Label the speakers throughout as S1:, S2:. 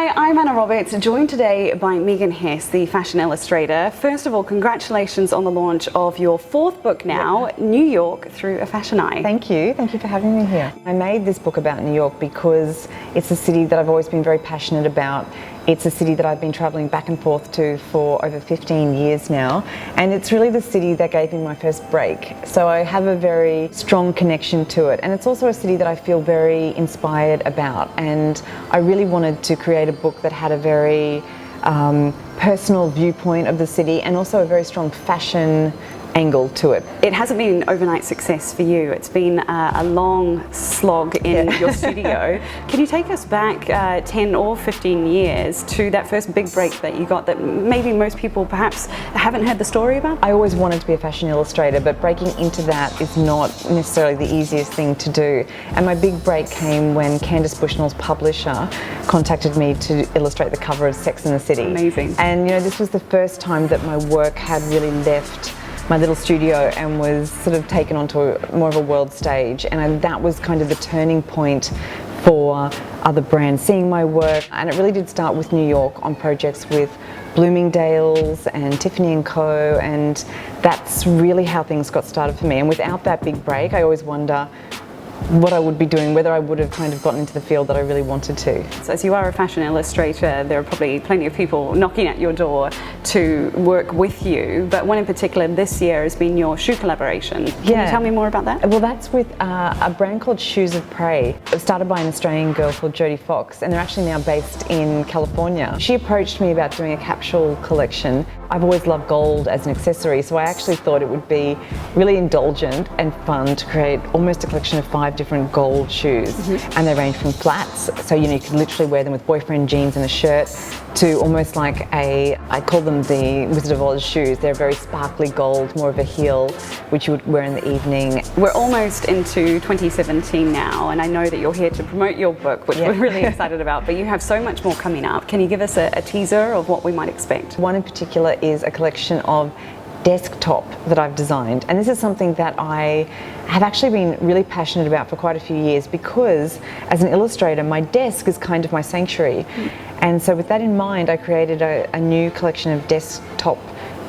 S1: Hi, I'm Anna Roberts, joined today by Megan Hess, the fashion illustrator. First of all, congratulations on the launch of your fourth book now, New York Through a Fashion Eye.
S2: Thank you for having me here. I made this book about New York because it's a city that I've always been very passionate about. It's a city that I've been travelling back and forth to for over 15 years now, and it's really the city that gave me my first break. So I have a very strong connection to it, and it's also a city that I feel very inspired about, and I really wanted to create a book that had a very personal viewpoint of the city and also a very strong fashion angle to it.
S1: It hasn't been an overnight success for you. It's been a long slog in your studio. Can you take us back 10 or 15 years to that first big break that you got that maybe most people perhaps haven't heard the story about?
S2: I always wanted to be a fashion illustrator, but breaking into that is not necessarily the easiest thing to do. And my big break came when Candace Bushnell's publisher contacted me to illustrate the cover of Sex and the City.
S1: Amazing.
S2: And you know, this was the first time that my work had really left my little studio and was sort of taken onto more of a world stage, and that was kind of the turning point for other brands seeing my work. And it really did start with New York on projects with Bloomingdale's and Tiffany & Co, and that's really how things got started for me. And without that big break, I always wonder what I would be doing, whether I would have kind of gotten into the field that I really wanted to.
S1: So as you are a fashion illustrator, there are probably plenty of people knocking at your door to work with you, but one in particular this year has been your shoe collaboration. Can you tell me more about that?
S2: Well, that's with a brand called Shoes of Prey. It was started by an Australian girl called Jodie Fox, and they're actually now based in California. She approached me about doing a capsule collection. I've always loved gold as an accessory, so I actually thought it would be really indulgent and fun to create almost a collection of 5 different gold shoes. And they range from flats, so you know, you can literally wear them with boyfriend jeans and a shirt, to almost like I call them the Wizard of Oz shoes. They're very sparkly gold, more of a heel, which you would wear in the evening.
S1: We're almost into 2017 now, and I know that you're here to promote your book, which we're really excited about, but you have so much more coming up. Can you give us a teaser of what we might expect?
S2: One in particular is a collection of desktop that I've designed, and this is something that I have actually been really passionate about for quite a few years, because as an illustrator my desk is kind of my sanctuary. And so with that in mind, I created a new collection of desktop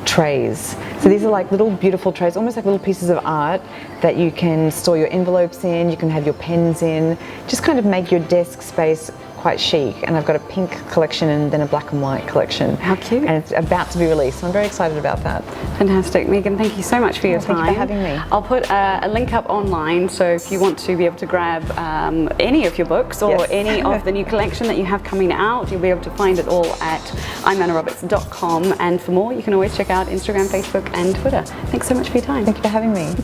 S2: trays. So these are like little beautiful trays, almost like little pieces of art that you can store your envelopes in, you can have your pens in, just kind of make your desk space quite chic. And I've got a pink collection and then a black and white collection.
S1: How cute.
S2: And it's about to be released, so I'm very excited about that.
S1: Fantastic. Megan, thank you so much for your time.
S2: Thank you for having me.
S1: I'll put a link up online, so if you want to be able to grab any of your books or any of the new collection that you have coming out, you'll be able to find it all at imannaroberts.com, and for more you can always check out Instagram, Facebook and Twitter. Thanks so much for your time.
S2: Thank you for having me.